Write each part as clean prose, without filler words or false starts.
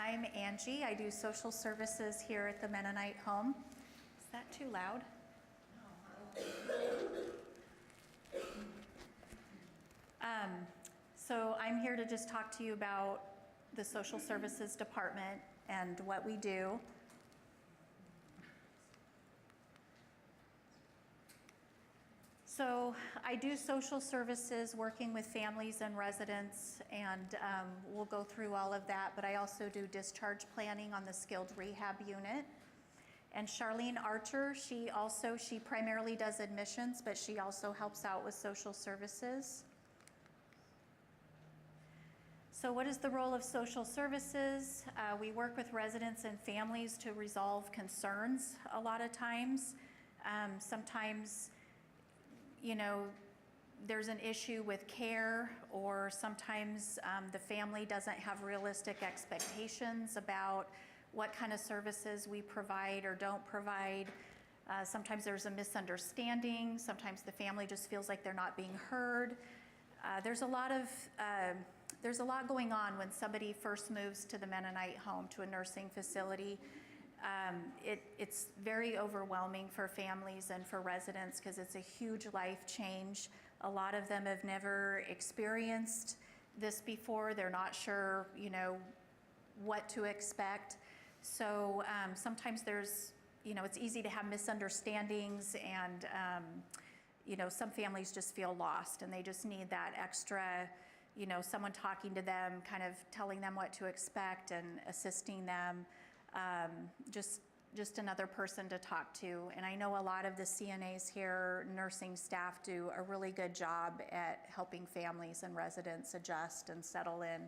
I'm Angie. I do social services here at the Mennonite Home. Is that too loud? So I'm here to just talk to you about the social services department and what we do. So I do social services working with families and residents, and we'll go through all of that, but I also do discharge planning on the skilled rehab unit. And Charlene Archer, she primarily does admissions, but she also helps out with social services. So what is the role of social services? We work with residents and families to resolve concerns a lot of times. Sometimes, there's an issue with care, or sometimes the family doesn't have realistic expectations about what kind of services we provide or don't provide. Sometimes there's a misunderstanding. Sometimes the family just feels like they're not being heard. There's a lot going on when somebody first moves to the Mennonite Home, to a nursing facility. It's very overwhelming for families and for residents because it's a huge life change. A lot of them have never experienced this before. They're not sure, what to expect. So sometimes it's easy to have misunderstandings, and some families just feel lost and they just need that extra, someone talking to them, kind of telling them what to expect and assisting them. Just another person to talk to. And I know a lot of the CNAs here, nursing staff, do a really good job at helping families and residents adjust and settle in.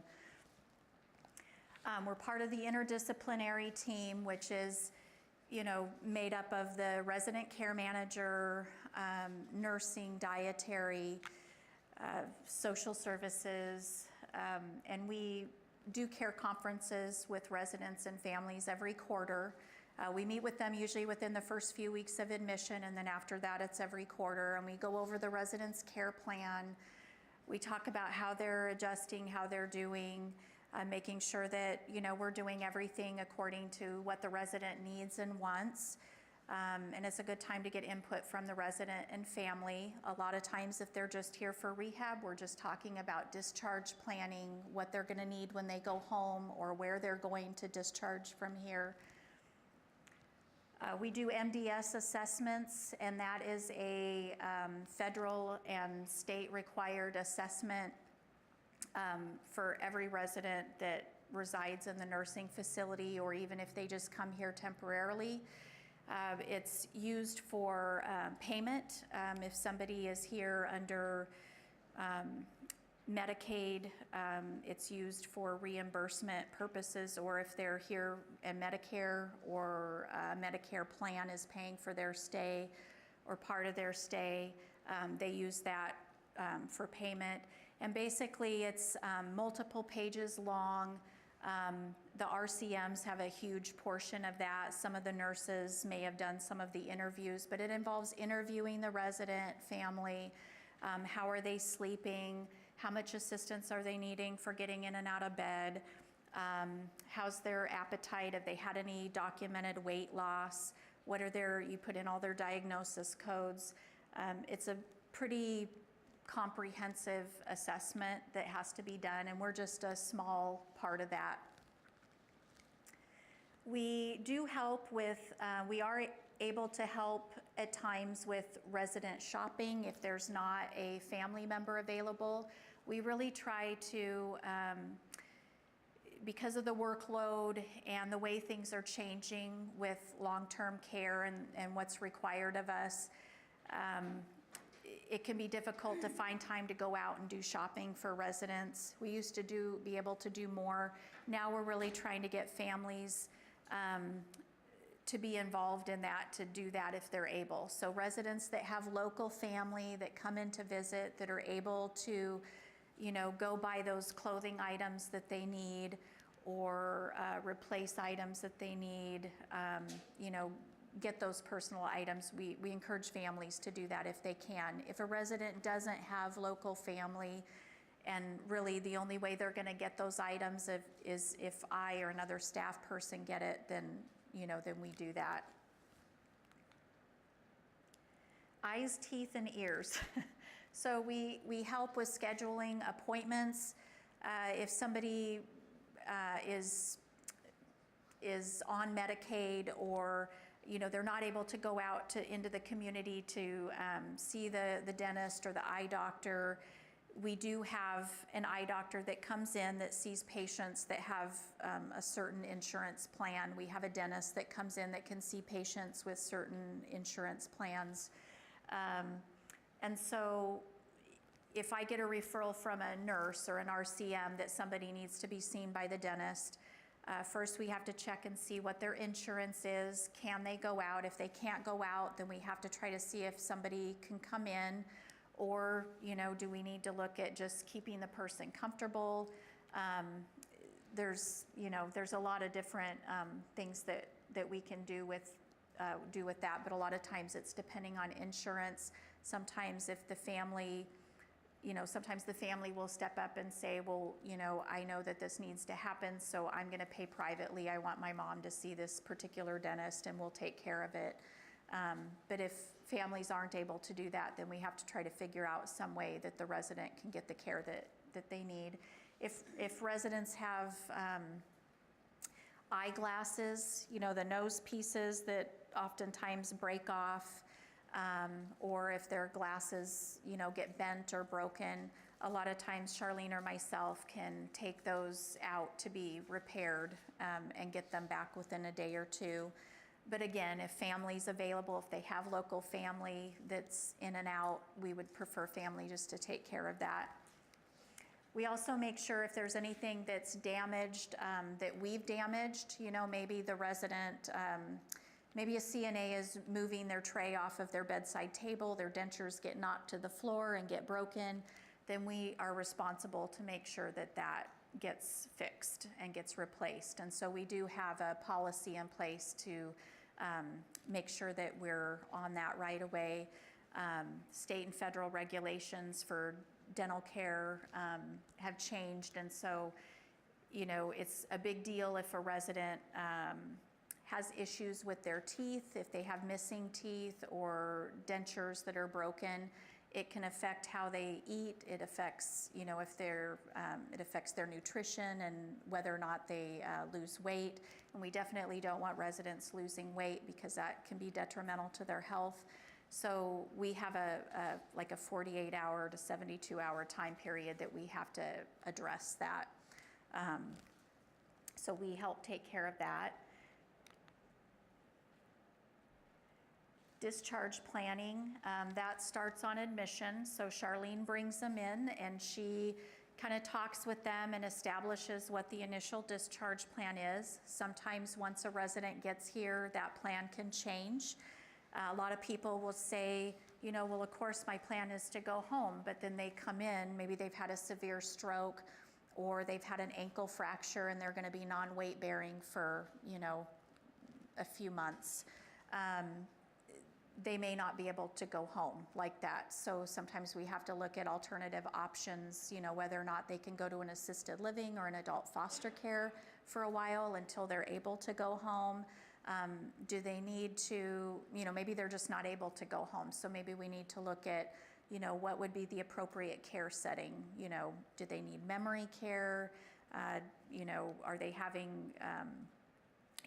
We're part of the interdisciplinary team, which is made up of the resident care manager, nursing, dietary, social services, and we do care conferences with residents and families every quarter. We meet with them usually within the first few weeks of admission, and then after that it's every quarter, and we go over the resident's care plan. We talk about how they're adjusting, how they're doing, making sure that we're doing everything according to what the resident needs and wants. And it's a good time to get input from the resident and family. A lot of times if they're just here for rehab, we're just talking about discharge planning, what they're going to need when they go home, or where they're going to discharge from here. We do MDS assessments, and that is a federal and state required assessment for every resident that resides in the nursing facility, or even if they just come here temporarily. It's used for payment. If somebody is here under Medicaid, it's used for reimbursement purposes, or if they're here and Medicare or Medicare plan is paying for their stay or part of their stay, they use that for payment. And basically it's multiple pages long. The RCMs have a huge portion of that. Some of the nurses may have done some of the interviews, but it involves interviewing the resident, family. How are they sleeping? How much assistance are they needing for getting in and out of bed? How's their appetite? Have they had any documented weight loss? You put in all their diagnosis codes. It's a pretty comprehensive assessment that has to be done, and we're just a small part of that. We do help with, we are able to help at times with resident shopping if there's not a family member available. We really try to, because of the workload and the way things are changing with long-term care and what's required of us, it can be difficult to find time to go out and do shopping for residents. We used to be able to do more. Now we're really trying to get families to be involved in that, to do that if they're able. So residents that have local family that come in to visit, that are able to, go buy those clothing items that they need, or replace items that they need, get those personal items. We encourage families to do that if they can. If a resident doesn't have local family And really, the only way they're going to get those items is if I or another staff person get it, then, then we do that. Eyes, teeth, and ears. So we help with scheduling appointments. If somebody is on Medicaid, or they're not able to go out into the community to see the dentist or the eye doctor, we do have an eye doctor that comes in that sees patients that have a certain insurance plan. We have a dentist that comes in that can see patients with certain insurance plans. And so if I get a referral from a nurse or an RCM that somebody needs to be seen by the dentist, first we have to check and see what their insurance is. Can they go out? If they can't go out, then we have to try to see if somebody can come in, or do we need to look at just keeping the person comfortable? There's a lot of different things that we can do with that, but a lot of times it's depending on insurance. Sometimes if the family, sometimes the family will step up and say, well, I know that this needs to happen, so I'm going to pay privately. I want my mom to see this particular dentist, and we'll take care of it. But if families aren't able to do that, then we have to try to figure out some way that the resident can get the care that they need. If residents have eyeglasses, the nose pieces that oftentimes break off, or if their glasses, get bent or broken, a lot of times Charlene or myself can take those out to be repaired and get them back within a day or two. But again, if family's available, if they have local family that's in and out, we would prefer family just to take care of that. We also make sure if there's anything that's damaged, that we've damaged, maybe the resident, maybe a CNA is moving their tray off of their bedside table, their dentures get knocked to the floor and get broken, then we are responsible to make sure that that gets fixed and gets replaced. And so we do have a policy in place to make sure that we're on that right away. State and federal regulations for dental care have changed, and so it's a big deal if a resident has issues with their teeth, if they have missing teeth or dentures that are broken. It can affect how they eat. It affects, if they're, it affects their nutrition and whether or not they lose weight. And we definitely don't want residents losing weight because that can be detrimental to their health. So we have like a 48-hour to 72-hour time period that we have to address that. So we help take care of that. Discharge planning, that starts on admission. So Charlene brings them in and she kind of talks with them and establishes what the initial discharge plan is. Sometimes once a resident gets here, that plan can change. A lot of people will say, well, of course my plan is to go home, but then they come in, maybe they've had a severe stroke or they've had an ankle fracture and they're going to be non-weight bearing for, a few months. They may not be able to go home like that. So sometimes we have to look at alternative options, whether or not they can go to an assisted living or an adult foster care for a while until they're able to go home. Do they need to, maybe they're just not able to go home. So maybe we need to look at, what would be the appropriate care setting? Do they need memory care? Are they having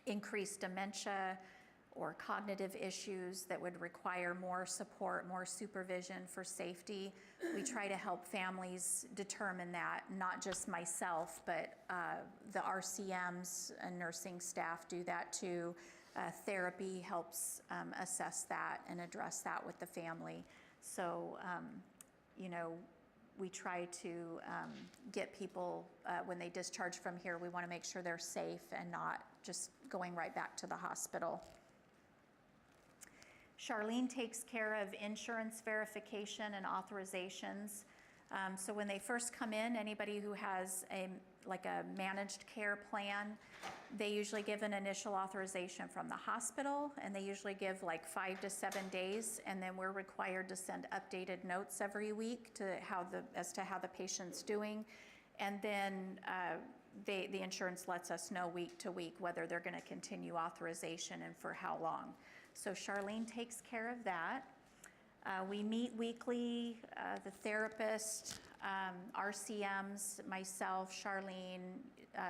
increased dementia or cognitive issues that would require more support, more supervision for safety? We try to help families determine that, not just myself, but the RCMs and nursing staff do that too. Therapy helps assess that and address that with the family. So, we try to get people, when they discharge from here, we want to make sure they're safe and not just going right back to the hospital. Charlene takes care of insurance verification and authorizations. So when they first come in, anybody who has a managed care plan, They usually give an initial authorization from the hospital, and they usually give like 5 to 7 days, and then we're required to send updated notes every week as to how the patient's doing. And then the insurance lets us know week to week whether they're going to continue authorization and for how long. So Charlene takes care of that. We meet weekly, the therapist, RCMs, myself, Charlene,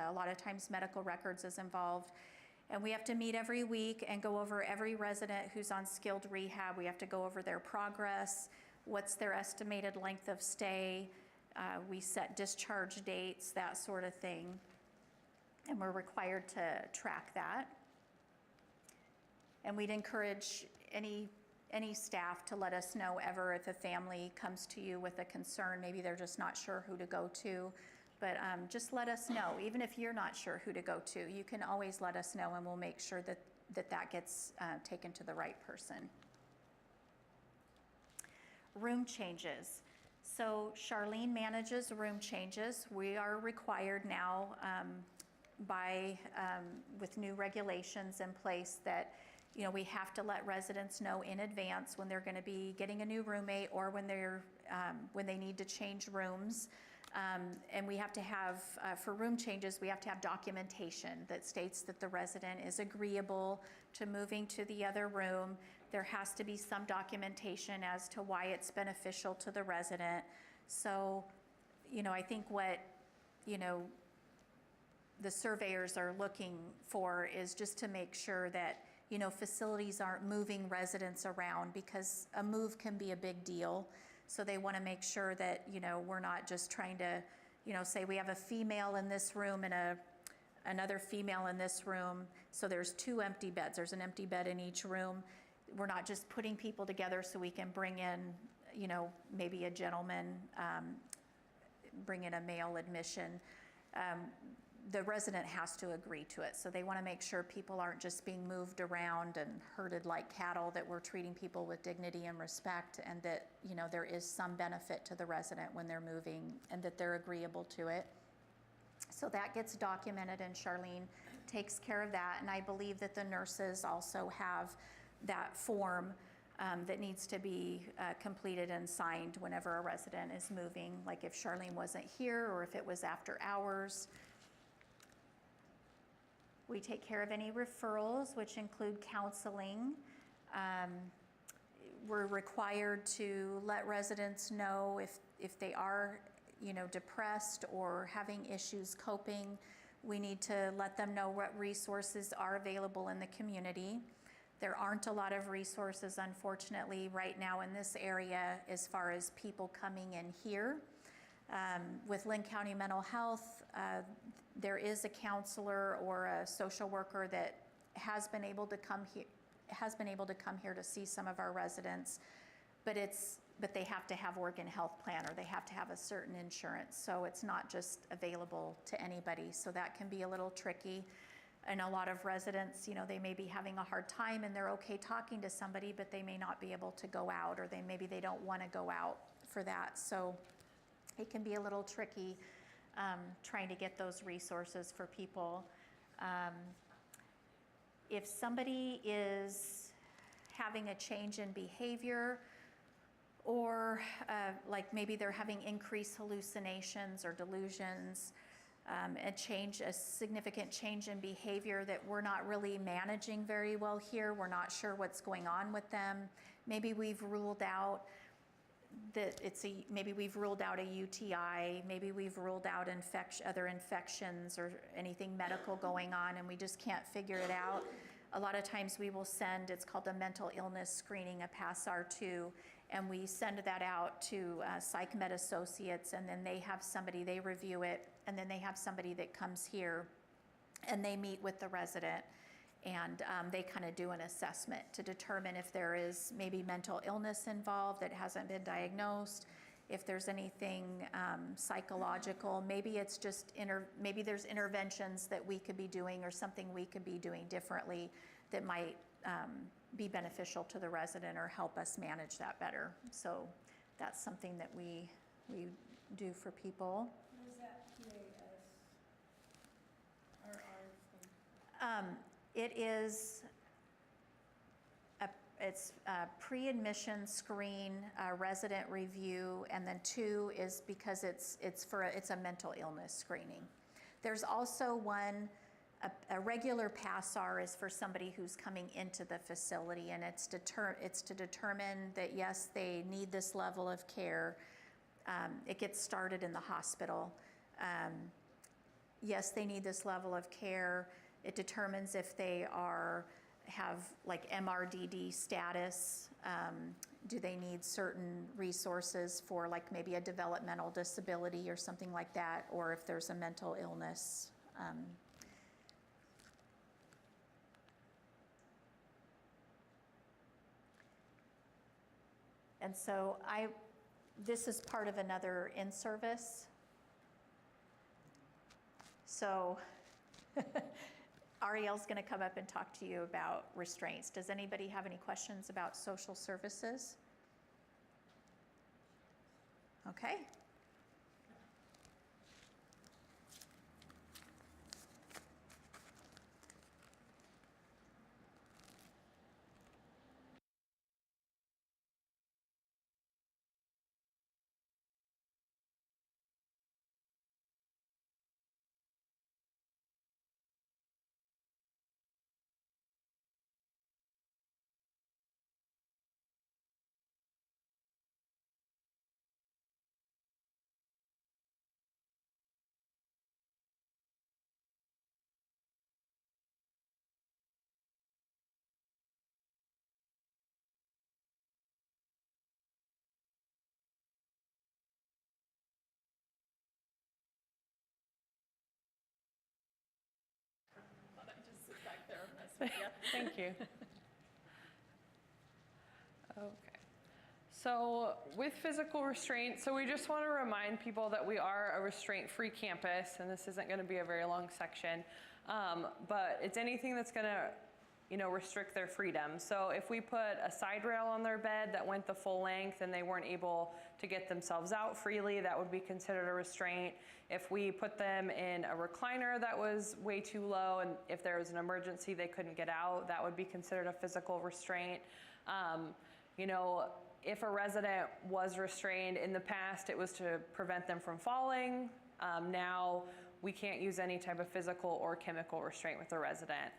a lot of times medical records is involved. And we have to meet every week and go over every resident who's on skilled rehab. We have to go over their progress, what's their estimated length of stay. We set discharge dates, that sort of thing. And we're required to track that. And we'd encourage any staff to let us know ever if a family comes to you with a concern, maybe they're just not sure who to go to, but just let us know. Even if you're not sure who to go to, you can always let us know and we'll make sure that gets taken to the right person. Room changes. So Charlene manages room changes. We are required now with new regulations in place that we have to let residents know in advance when they're going to be getting a new roommate or when they need to change rooms. And we have to have, for room changes, we have to have documentation that states that the resident is agreeable to moving to the other room. There has to be some documentation as to why it's beneficial to the resident. So, I think what, the surveyors are looking for is just to make sure that facilities aren't moving residents around, because a move can be a big deal. So they want to make sure that, we're not just trying to, say we have a female in this room and another female in this room. So there's 2 empty beds. There's an empty bed in each room. We're not just putting people together so we can bring in, maybe a gentleman, bring in a male admission. The resident has to agree to it. So they want to make sure people aren't just being moved around and herded like cattle, that we're treating people with dignity and respect, and that, there is some benefit to the resident when they're moving and that they're agreeable to it. So that gets documented and Charlene takes care of that. And I believe that the nurses also have that form that needs to be completed and signed whenever a resident is moving, like if Charlene wasn't here or if it was after hours. We take care of any referrals, which include counseling. We're required to let residents know if they are, depressed or having issues coping. We need to let them know what resources are available in the community. There aren't a lot of resources, unfortunately, right now in this area as far as people coming in here. With Linn County Mental Health, there is a counselor or a social worker that has been able to come here to see some of our residents, but they have to have Oregon Health Plan or they have to have a certain insurance, so it's not just available to anybody. So that can be a little tricky. And a lot of residents, they may be having a hard time and they're okay talking to somebody, but they may not be able to go out, or maybe they don't want to go out for that. So it can be a little tricky trying to get those resources for people. If somebody is having a change in behavior, or like maybe they're having increased hallucinations or delusions, a significant change in behavior that we're not really managing very well here, we're not sure what's going on with them. Maybe we've ruled out that maybe we've ruled out a UTI, maybe we've ruled out other infections or anything medical going on, and we just can't figure it out. A lot of times we will send, it's called a mental illness screening, a PASS-R2, and we send that out to Psych Med Associates, and then they review it, and then they have somebody that comes here and they meet with the resident, and they kind of do an assessment to determine if there is maybe mental illness involved that hasn't been diagnosed, if there's anything psychological, maybe it's just maybe there's interventions that we could be doing or something we could be doing differently that might be beneficial to the resident or help us manage that better. So that's something that we do for people. What is that PAS? It is it's a pre-admission screen, resident review, and then 2 is because it's a mental illness screening. There's also one, a regular PASSAR is for somebody who's coming into the facility, and it's to determine that yes, they need this level of care. It gets started in the hospital. Yes, they need this level of care. It determines if they have like MRDD status. Do they need certain resources for like maybe a developmental disability or something like that, or if there's a mental illness. And so this is part of another in-service. So Ariel's going to come up and talk to you about restraints. Does anybody have any questions about social services? Okay. Thank you. Okay. So with physical restraint, so we just want to remind people that we are a restraint-free campus, and this isn't going to be a very long section, but it's anything that's going to restrict their freedom. So if we put a side rail on their bed that went the full length and they weren't able to get themselves out freely, that would be considered a restraint. If we put them in a recliner that was way too low, and if there was an emergency they couldn't get out, that would be considered a physical restraint. If a resident was restrained in the past, it was to prevent them from falling. Now we can't use any type of physical or chemical restraint with a resident.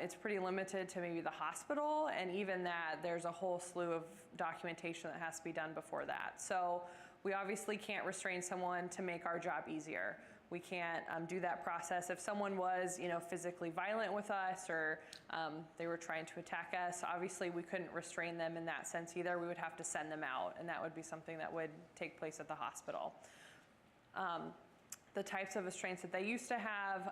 It's pretty limited to maybe the hospital, and even that, there's a whole slew of documentation that has to be done before that. So we obviously can't restrain someone to make our job easier. We can't do that process. If someone was, physically violent with us, or they were trying to attack us, obviously we couldn't restrain them in that sense either. We would have to send them out, and that would be something that would take place at the hospital. The types of restraints that they used to have,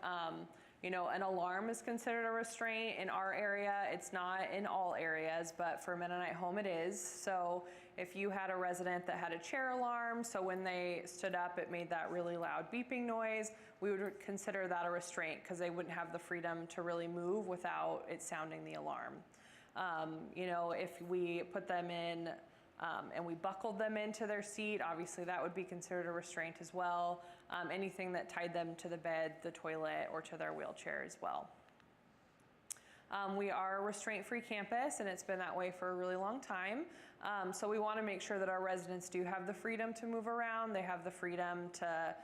an alarm is considered a restraint in our area. It's not in all areas, but for Mennonite Home it is. So if you had a resident that had a chair alarm, so when they stood up it made that really loud beeping noise, we would consider that a restraint because they wouldn't have the freedom to really move without it sounding the alarm. If we put them in and we buckled them into their seat, obviously that would be considered a restraint as well. Anything that tied them to the bed, the toilet, or to their wheelchair as well. We are a restraint-free campus, and it's been that way for a really long time. So we want to make sure that our residents do have the freedom to move around. They have the freedom to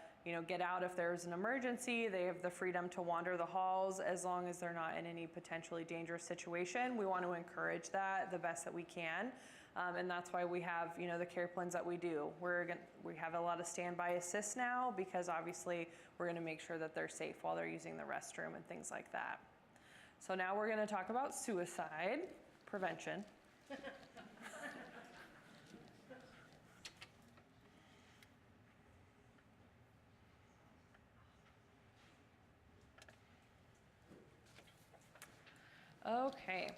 get out if there's an emergency. They have the freedom to wander the halls as long as they're not in any potentially dangerous situation. We want to encourage that the best that we can. And that's why we have, the care plans that we do. We have a lot of standby assists now because obviously we're going to make sure that they're safe while they're using the restroom and things like that. So now we're going to talk about suicide prevention. Okay.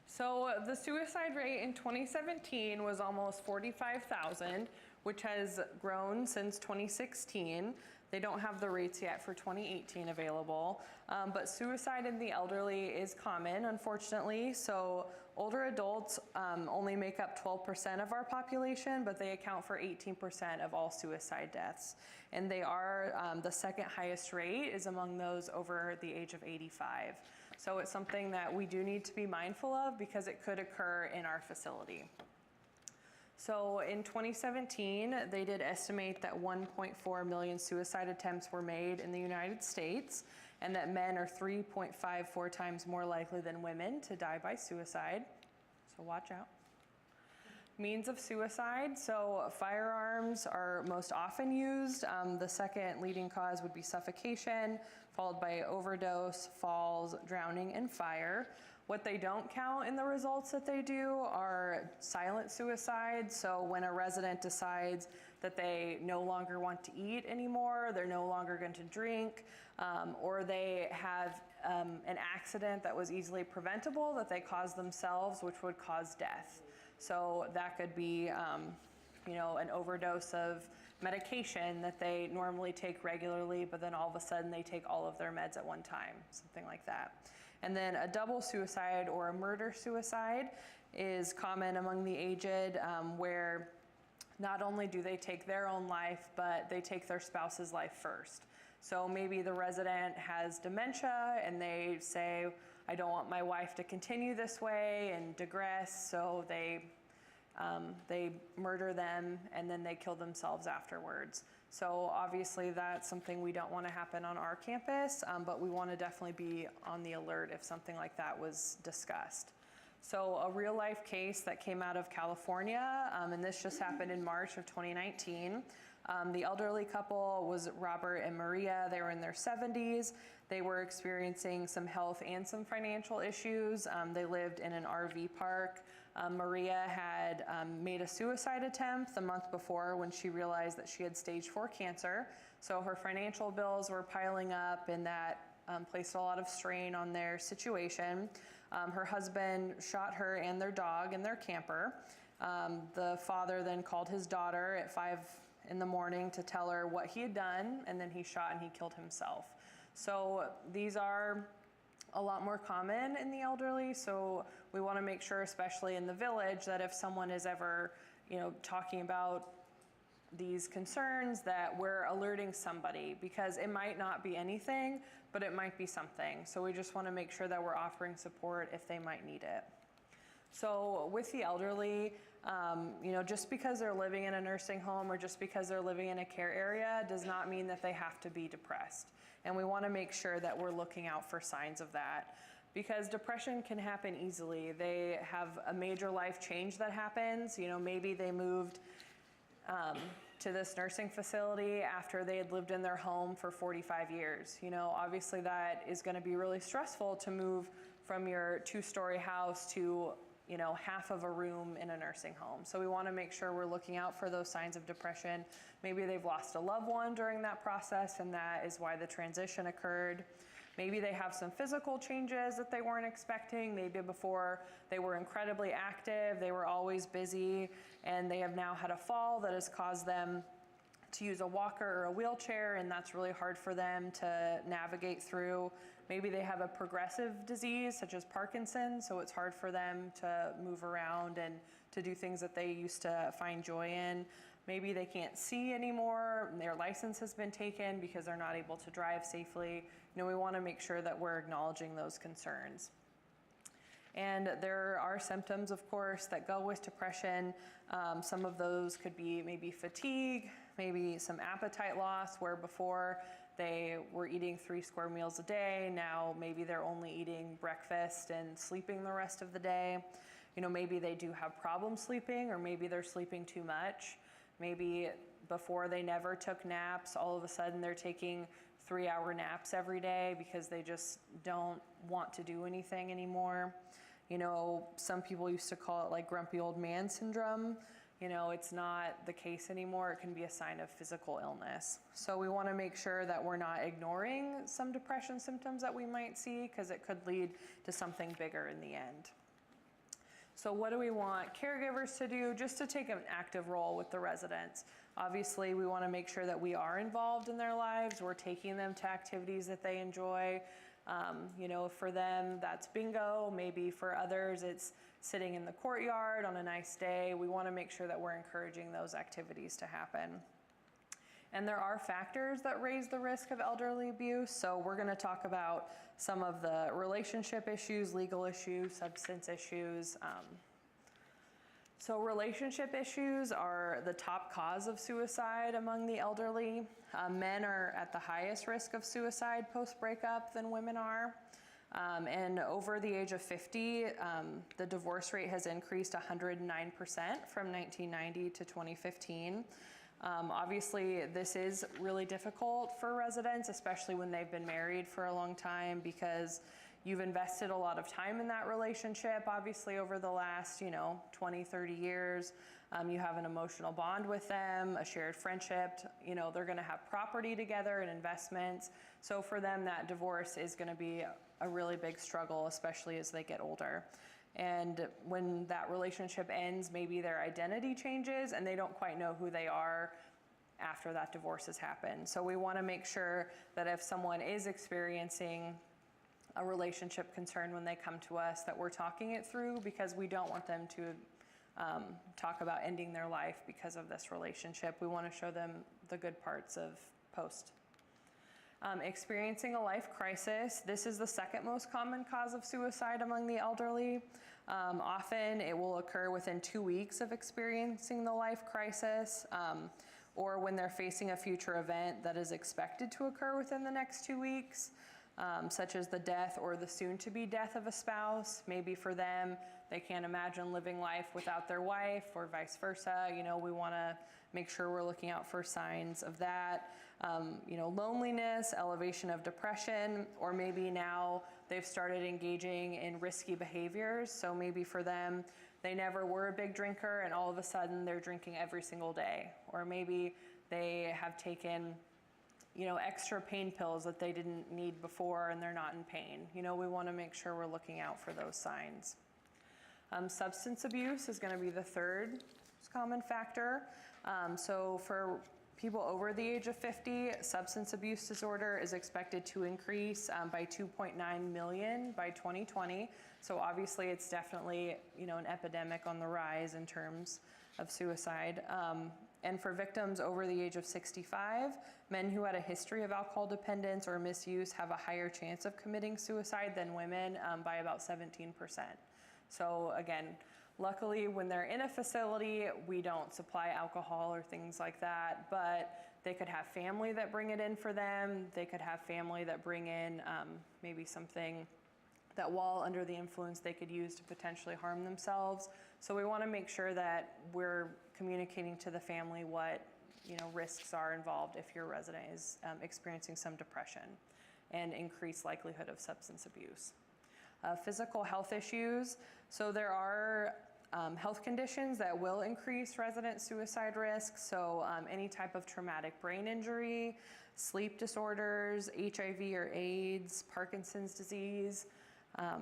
So the suicide rate in 2017 was almost 45,000, which has grown since 2016. They don't have the rates yet for 2018 available, but suicide in the elderly is common, unfortunately. So older adults only make up 12% of our population, but they account for 18% of all suicide deaths. And they are, the second highest rate is among those over the age of 85. So it's something that we do need to be mindful of because it could occur in our facility. So in 2017, they did estimate that 1.4 million suicide attempts were made in the United States, and that men are 3.54 times more likely than women to die by suicide. So watch out. Means of suicide, so firearms are most often used. The second leading cause would be suffocation, followed by overdose, falls, drowning, and fire. What they don't count in the results that they do are silent suicide. So when a resident decides that they no longer want to eat anymore, they're no longer going to drink, or they have an accident that was easily preventable that they caused themselves, which would cause death. So that could be, an overdose of medication that they normally take regularly, but then all of a sudden they take all of their meds at one time, something like that. And then a double suicide or a murder suicide is common among the aged, where not only do they take their own life, but they take their spouse's life first. So maybe the resident has dementia and they say, I don't want my wife to continue this way and digress, so they murder them and then they kill themselves afterwards. So obviously that's something we don't want to happen on our campus, but we want to definitely be on the alert if something like that was discussed. So a real life case that came out of California, and this just happened in March of 2019. The elderly couple was Robert and Maria. They were in their 70s. They were experiencing some health and some financial issues. They lived in an RV park. Maria had made a suicide attempt the month before when she realized that she had stage 4 cancer. So her financial bills were piling up, and that placed a lot of strain on their situation. Her husband shot her and their dog in their camper. The father then called his daughter at 5 in the morning to tell her what he had done, and then he shot and he killed himself. So these are a lot more common in the elderly, so we want to make sure, especially in the village, that if someone is ever, talking about these concerns, that we're alerting somebody, because it might not be anything, but it might be something. So we just want to make sure that we're offering support if they might need it. So with the elderly, just because they're living in a nursing home or just because they're living in a care area does not mean that they have to be depressed. And we want to make sure that we're looking out for signs of that, because depression can happen easily. They have a major life change that happens. Maybe they moved to this nursing facility after they had lived in their home for 45 years. Obviously that is going to be really stressful to move from your 2-story house to half of a room in a nursing home. So we want to make sure we're looking out for those signs of depression. Maybe they've lost a loved one during that process, and that is why the transition occurred. Maybe they have some physical changes that they weren't expecting. Maybe before they were incredibly active, they were always busy, and they have now had a fall that has caused them to use a walker or a wheelchair, and that's really hard for them to navigate through. Maybe they have a progressive disease such as Parkinson's, so it's hard for them to move around and to do things that they used to find joy in. Maybe they can't see anymore, their license has been taken because they're not able to drive safely. We want to make sure that we're acknowledging those concerns. And there are symptoms, of course, that go with depression. Some of those could be maybe fatigue, maybe some appetite loss, where before they were eating 3 square meals a day. Now maybe they're only eating breakfast and sleeping the rest of the day. Maybe they do have problems sleeping, or maybe they're sleeping too much. Maybe before they never took naps, all of a sudden they're taking 3-hour naps every day because they just don't want to do anything anymore. Some people used to call it like grumpy old man syndrome. It's not the case anymore. It can be a sign of physical illness. So we want to make sure that we're not ignoring some depression symptoms that we might see, because it could lead to something bigger in the end. So what do we want caregivers to do? Just to take an active role with the residents. Obviously, we want to make sure that we are involved in their lives. We're taking them to activities that they enjoy. For them, that's bingo. Maybe for others, it's sitting in the courtyard on a nice day. We want to make sure that we're encouraging those activities to happen. And there are factors that raise the risk of elderly abuse. So we're going to talk about some of the relationship issues, legal issues, substance issues. So relationship issues are the top cause of suicide among the elderly. Men are at the highest risk of suicide post-breakup than women are. And over the age of 50, the divorce rate has increased 109% from 1990 to 2015. Obviously, this is really difficult for residents, especially when they've been married for a long time, because you've invested a lot of time in that relationship, obviously, over the last, 20, 30 years. You have an emotional bond with them, a shared friendship. They're going to have property together and investments. So for them, that divorce is going to be a really big struggle, especially as they get older. And when that relationship ends, maybe their identity changes and they don't quite know who they are after that divorce has happened. So we want to make sure that if someone is experiencing a relationship concern when they come to us, that we're talking it through, because we don't want them to talk about ending their life because of this relationship. We want to show them the good parts of post. Experiencing a life crisis. This is the second most common cause of suicide among the elderly. Often it will occur within 2 weeks of experiencing the life crisis, or when they're facing a future event that is expected to occur within the next 2 weeks, such as the death or the soon-to-be death of a spouse. Maybe for them, they can't imagine living life without their wife, or vice versa. We want to make sure we're looking out for signs of that. Loneliness, elevation of depression, or maybe now they've started engaging in risky behaviors. So maybe for them, they never were a big drinker and all of a sudden they're drinking every single day. Or maybe they have taken, extra pain pills that they didn't need before and they're not in pain. We want to make sure we're looking out for those signs. Substance abuse is going to be the third most common factor. So for people over the age of 50, substance abuse disorder is expected to increase by 2.9 million by 2020. So obviously it's definitely, an epidemic on the rise in terms of suicide. And for victims over the age of 65, men who had a history of alcohol dependence or misuse have a higher chance of committing suicide than women by about 17%. So again, luckily, when they're in a facility, we don't supply alcohol or things like that, but they could have family that bring it in for them. They could have family that bring in maybe something that while under the influence they could use to potentially harm themselves. So we want to make sure that we're communicating to the family what risks are involved if your resident is experiencing some depression and increased likelihood of substance abuse. Physical health issues. So there are health conditions that will increase resident suicide risk. So any type of traumatic brain injury, sleep disorders, HIV or AIDS, Parkinson's disease.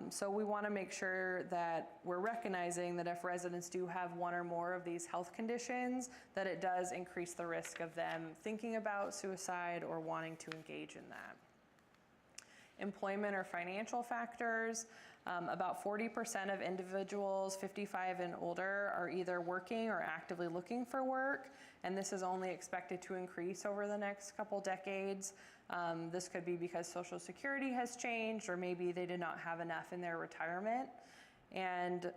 So we want to make sure that we're recognizing that if residents do have one or more of these health conditions, that it does increase the risk of them thinking about suicide or wanting to engage in that. Employment or financial factors. About 40% of individuals 55 and older are either working or actively looking for work, and this is only expected to increase over the next couple decades. This could be because Social Security has changed, or maybe they did not have enough in their retirement. And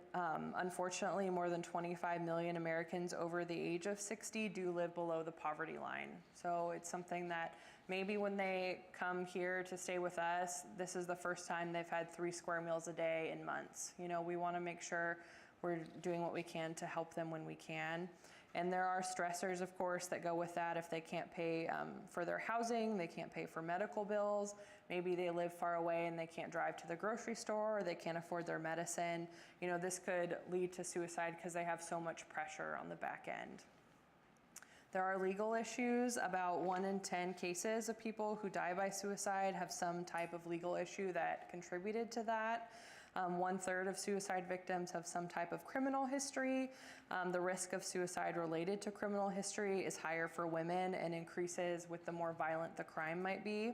unfortunately, more than 25 million Americans over the age of 60 do live below the poverty line. So it's something that maybe when they come here to stay with us, this is the first time they've had 3 square meals a day in months. We want to make sure we're doing what we can to help them when we can. And there are stressors, of course, that go with that. If they can't pay for their housing, they can't pay for medical bills, maybe they live far away and they can't drive to the grocery store, or they can't afford their medicine. This could lead to suicide because they have so much pressure on the back end. There are legal issues. About 1 in 10 cases of people who die by suicide have some type of legal issue that contributed to that. 1/3 of suicide victims have some type of criminal history. The risk of suicide related to criminal history is higher for women and increases with the more violent the crime might be.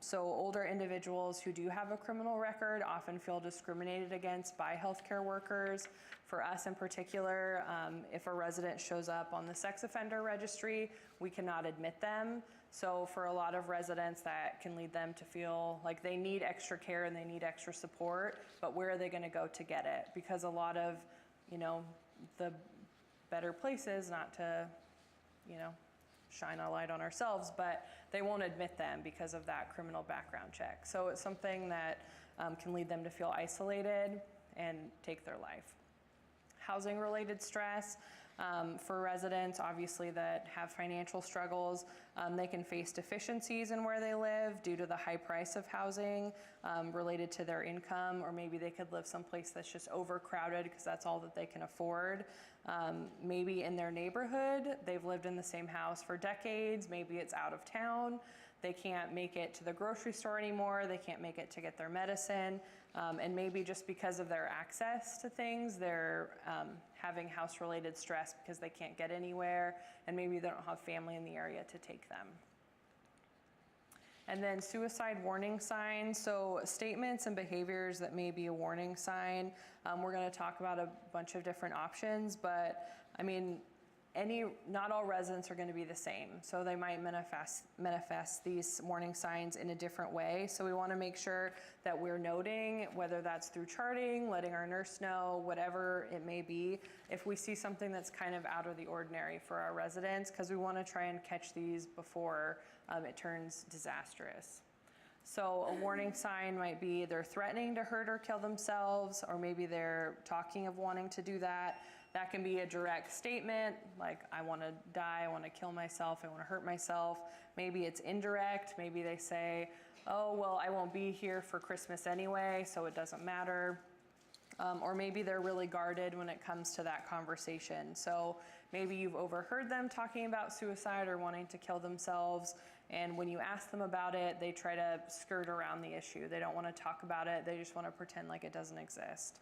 So older individuals who do have a criminal record often feel discriminated against by healthcare workers. For us in particular, if a resident shows up on the sex offender registry, we cannot admit them. So for a lot of residents, that can lead them to feel like they need extra care and they need extra support, but where are they going to go to get it? Because a lot of, the better places, not to, shine a light on ourselves, but they won't admit them because of that criminal background check. So it's something that can lead them to feel isolated and take their life. Housing-related stress. For residents, obviously, that have financial struggles, they can face deficiencies in where they live due to the high price of housing related to their income, or maybe they could live someplace that's just overcrowded because that's all that they can afford. Maybe in their neighborhood, they've lived in the same house for decades, maybe it's out of town, they can't make it to the grocery store anymore, they can't make it to get their medicine, and maybe just because of their access to things, they're having house-related stress because they can't get anywhere, and maybe they don't have family in the area to take them. And then suicide warning signs. So statements and behaviors that may be a warning sign. We're going to talk about a bunch of different options, but I mean, not all residents are going to be the same. So they might manifest these warning signs in a different way. So we want to make sure that we're noting, whether that's through charting, letting our nurse know, whatever it may be, if we see something that's kind of out of the ordinary for our residents, because we want to try and catch these before it turns disastrous. So a warning sign might be they're threatening to hurt or kill themselves, or maybe they're talking of wanting to do that. That can be a direct statement, like I want to die, I want to kill myself, I want to hurt myself. Maybe it's indirect, maybe they say, oh, well, I won't be here for Christmas anyway, so it doesn't matter. Or maybe they're really guarded when it comes to that conversation. So maybe you've overheard them talking about suicide or wanting to kill themselves, and when you ask them about it, they try to skirt around the issue. They don't want to talk about it, they just want to pretend like it doesn't exist.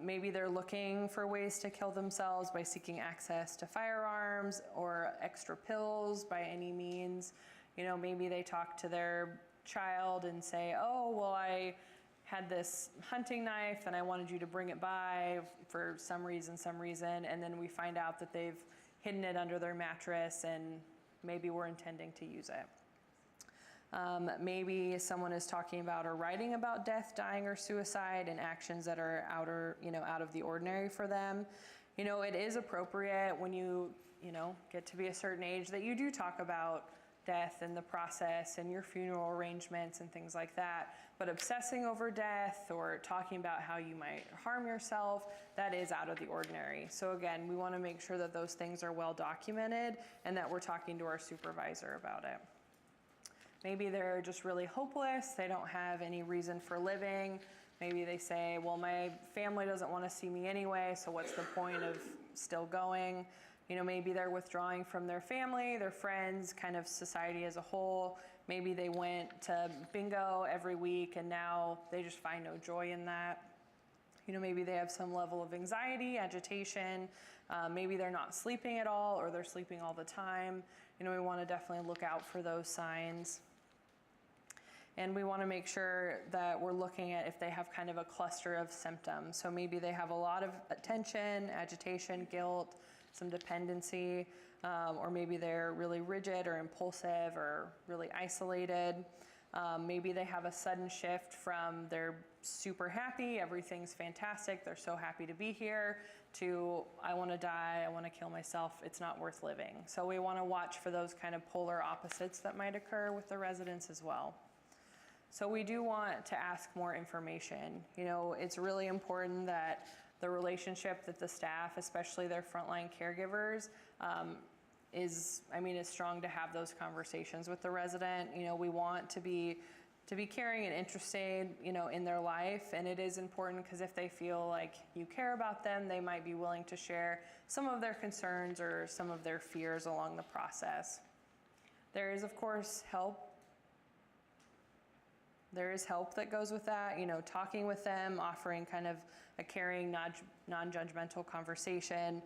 Maybe they're looking for ways to kill themselves by seeking access to firearms or extra pills by any means. Maybe they talk to their child and say, oh, well, I had this hunting knife and I wanted you to bring it by for some reason, and then we find out that they've hidden it under their mattress and maybe we're intending to use it. Maybe someone is talking about or writing about death, dying, or suicide and actions that are out of the ordinary for them. It is appropriate when you get to be a certain age that you do talk about death and the process and your funeral arrangements and things like that. But obsessing over death or talking about how you might harm yourself, that is out of the ordinary. So again, we want to make sure that those things are well documented and that we're talking to our supervisor about it. Maybe they're just really hopeless, they don't have any reason for living. Maybe they say, well, my family doesn't want to see me anyway, so what's the point of still going? Maybe they're withdrawing from their family, their friends, kind of society as a whole. Maybe they went to bingo every week and now they just find no joy in that. Maybe they have some level of anxiety, agitation. Maybe they're not sleeping at all or they're sleeping all the time. We want to definitely look out for those signs. And we want to make sure that we're looking at if they have kind of a cluster of symptoms. So maybe they have a lot of tension, agitation, guilt, some dependency, or maybe they're really rigid or impulsive or really isolated. Maybe they have a sudden shift from they're super happy, everything's fantastic, they're so happy to be here, to I want to die, I want to kill myself, it's not worth living. So we want to watch for those kind of polar opposites that might occur with the residents as well. So we do want to ask more information. It's really important that the relationship that the staff, especially their frontline caregivers, is strong to have those conversations with the resident. We want to be caring and interested, in their life, and it is important because if they feel like you care about them, they might be willing to share some of their concerns or some of their fears along the process. There is, of course, help. there is help that goes with that, you know, talking with them, offering kind of a caring, non-judgmental conversation.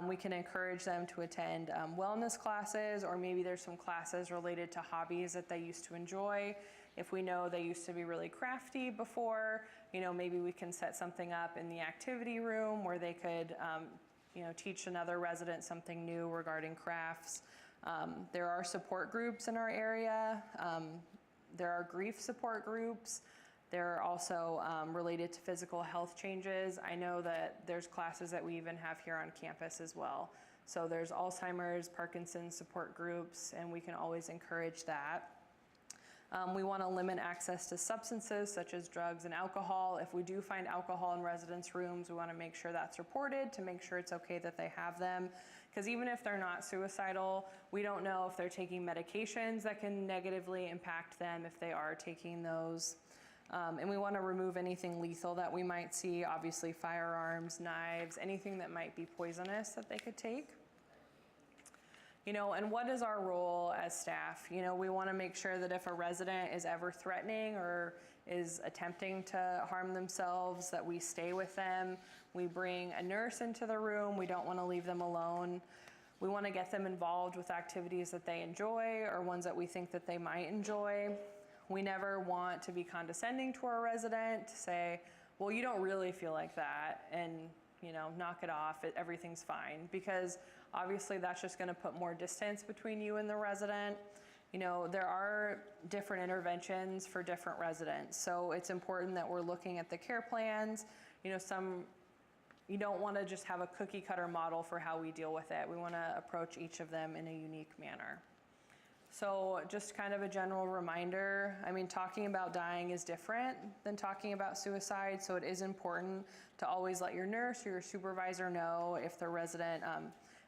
We can encourage them to attend wellness classes, or maybe there's some classes related to hobbies that they used to enjoy. If we know they used to be really crafty before, you know, maybe we can set something up in the activity room where they could, you know, teach another resident something new regarding crafts. There are support groups in our area. There are grief support groups. There are also related to physical health changes. I know that there's classes that we even have here on campus as well. So there's Alzheimer's, Parkinson's support groups, and we can always encourage that. We want to limit access to substances such as drugs and alcohol. If we do find alcohol in residence rooms, we want to make sure that's reported to make sure it's okay that they have them. Because even if they're not suicidal, we don't know if they're taking medications that can negatively impact them if they are taking those. And we want to remove anything lethal that we might see, obviously firearms, knives, anything that might be poisonous that they could take. You know, and what is our role as staff? You know, we want to make sure that if a resident is ever threatening or is attempting to harm themselves, that we stay with them. We bring a nurse into the room. We don't want to leave them alone. We want to get them involved with activities that they enjoy or ones that we think that they might enjoy. We never want to be condescending to our resident, to say, well, you don't really feel like that, and, you know, knock it off, everything's fine, because obviously that's just going to put more distance between you and the resident. You know, there are different interventions for different residents, so it's important that we're looking at the care plans. You know, you don't want to just have a cookie cutter model for how we deal with it. We want to approach each of them in a unique manner. So just kind of a general reminder, I mean, talking about dying is different than talking about suicide, so it is important to always let your nurse or your supervisor know if the resident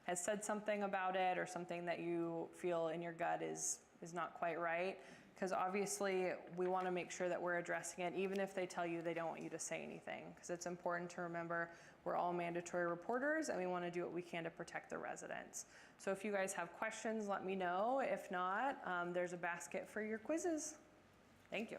has said something about it or something that you feel in your gut is not quite right. Because obviously we want to make sure that we're addressing it, even if they tell you they don't want you to say anything. Because it's important to remember we're all mandatory reporters and we want to do what we can to protect the residents. So if you guys have questions, let me know. If not, there's a basket for your quizzes. Thank you.